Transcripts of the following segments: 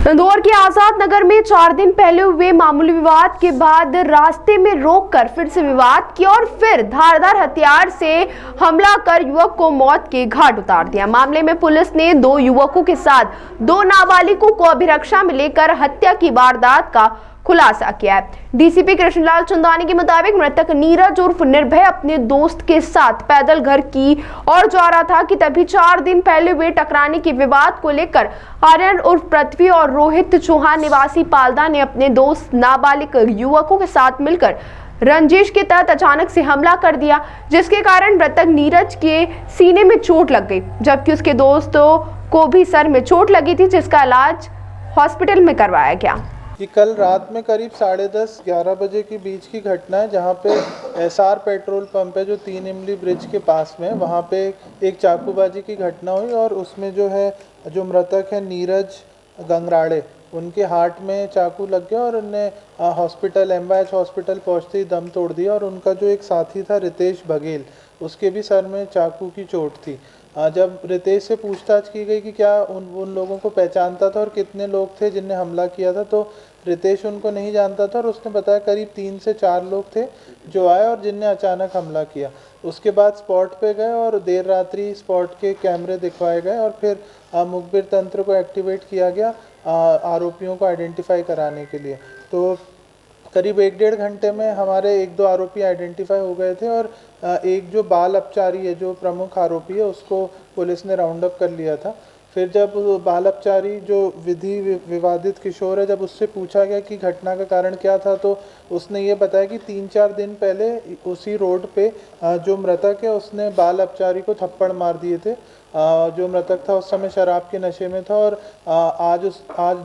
इंदौर के आजाद नगर में 4 दिन पहले हुए मामूली विवाद के बाद रास्ते में रोककर फिर से विवाद किया और फिर धारदार हथियार से हमला कर युवक को मौत के घाट उतार दिया। मामले में पुलिस ने 2 युवकों के साथ 2 नाबालिगों को अभिरक्षा में लेकर हत्या की वारदात का खुलासा किया है। डीसीपी कृष्णलाल चंदानी के मुताबिक मृतक नीरज उर्फ निर्भय अपने दोस्त के साथ पैदल घर की ओर जा रहा था कि तभी 4 दिन पहले हुए टकराने के विवाद को लेकर आर्यन उर्फ पृथ्वी और रोहित चौहान निवासी पालदा ने अपने दोस्त नाबालिग युवकों के साथ मिलकर रंजिश के तहत अचानक से हमला कर दिया, जिसके कारण मृतक नीरज के सीने में चोट लग गई, जबकि उसके दोस्तों को भी सर में चोट लगी थी, जिसका इलाज हॉस्पिटल में करवाया गया। कि कल रात में करीब 10:30-11 बजे के बीच की घटना है, जहाँ पे एसआर पेट्रोल पंप है जो 3 इमली ब्रिज के पास में है। वहाँ पे एक चाकूबाजी की घटना हुई और उसमें जो मृतक है नीरज गंगराड़े, उनके हार्ट में चाकू लग गया और उन्हें हॉस्पिटल MYH हॉस्पिटल पहुँचते ही दम तोड़ दिया। और उनका जो एक साथी था रितेश बघेल, उसके भी सर में चाकू की चोट थी। जब रितेश से पूछताछ की गई कि क्या उन लोगों को पहचानता था और कितने लोग थे जिनने हमला किया था, तो रितेश उनको नहीं जानता था और उसने बताया करीब 3 से 4 लोग थे जो आए और जिनने अचानक हमला किया। उसके बाद स्पॉट पे गए और देर रात्रि स्पॉट के कैमरे दिखवाए गए और फिर मुखबिर तंत्र को एक्टिवेट किया गया आरोपियों को आइडेंटिफाई कराने के लिए। तो करीब 1-1.5 घंटे में हमारे 1-2 आरोपी आइडेंटिफाई हो गए थे और एक जो बाल अपचारी है, जो प्रमुख आरोपी है, उसको पुलिस ने राउंड अप कर लिया था। फिर जब बाल अपचारी जो विधि विवादित किशोर है, जब उससे पूछा गया कि घटना का कारण क्या था, तो उसने ये बताया कि 3-4 दिन पहले उसी रोड पे जो मृतक है उसने बाल अपचारी को थप्पड़ मार दिए थे। जो मृतक था उस समय शराब के नशे में था और आज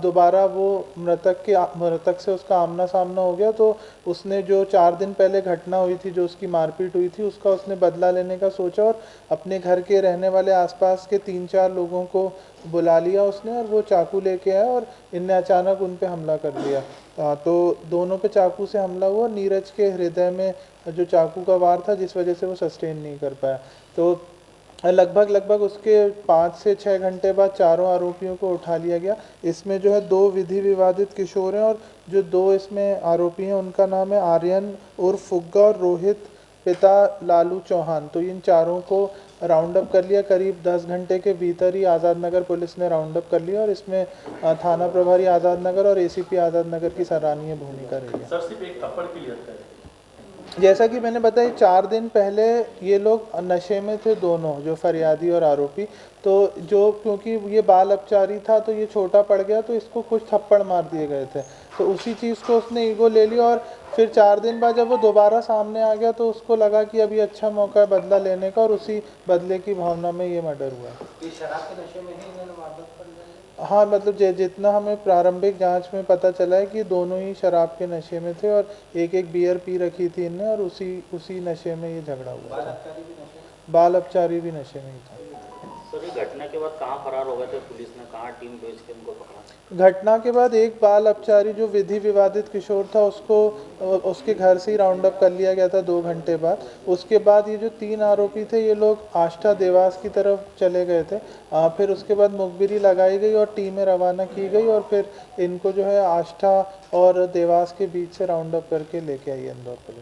दोबारा वो मृतक से उसका आमना सामना हो गया। तो उसने जो 4 दिन पहले घटना हुई थी, जो उसकी मारपीट हुई थी, उसका उसने बदला लेने का सोचा और अपने घर के रहने वाले आसपास के 3-4 लोगों को बुला लिया उसने और वो चाकू लेके आया और इनने अचानक उन पे हमला कर दिया। तो दोनों पे चाकू से हमला हुआ। नीरज के हृदय में जो चाकू का वार था, जिस वजह से वो सस्टेन नहीं कर पाया। तो लगभग उसके 5 से 6 घंटे बाद चारों आरोपियों को उठा लिया गया। इसमें जो है 2 विधि विवादित किशोर हैं और जो 2 इसमें आरोपी हैं उनका नाम है आर्यन उर्फ फुग्गा और रोहित पिता लालू चौहान। तो इन चारों को राउंड अप कर लिया। करीब 10 घंटे के भीतर ही आज़ाद नगर पुलिस ने राउंड अप कर लिया और इसमें थाना प्रभारी आज़ाद नगर और ACP आज़ाद नगर की सराहनीय भूमिका रही है। सर, सिर्फ एक थप्पड़ की हत्या है। जैसा कि मैंने बताया, 4 दिन पहले ये लोग नशे में थे, दोनों जो फरियादी और आरोपी। तो क्योंकि ये बाल अपचारी था तो ये छोटा पड़ गया, तो इसको कुछ थप्पड़ मार दिए गए थे। तो उसी चीज़ को उसने ईगो ले लिया और फिर 4 दिन बाद जब वो दोबारा सामने आ गया तो उसको लगा कि अभी अच्छा मौका है बदला लेने का और उसी बदले की भावना में ये मर्डर हुआ है। शराब के नशे में ही इन्होंने वारदात कर दी? हाँ, मतलब जितना हमें प्रारंभिक जांच में पता चला है कि दोनों ही शराब के नशे में थे और एक बियर पी रखी थी इनने और उसी नशे में ये झगड़ा हुआ था। बाल अपचारी भी नशे में ही था। सर, ये घटना के बाद कहाँ फरार हो गए थे? पुलिस ने कहाँ टीम भेज के उनको पकड़ा? घटना के बाद एक बाल अपचारी जो विधि विवादित किशोर था उसको उसके घर से ही राउंड अप कर लिया गया था 2 घंटे बाद। उसके बाद ये जो 3 आरोपी थे ये लोग आष्टा देवास की तरफ चले गए थे। फिर उसके बाद मुखबिरी लगाई गई और टीमें रवाना की गई और फिर इनको जो है आष्टा और देवास के बीच से राउंड अप करके लेके आई इंदौर पुलिस।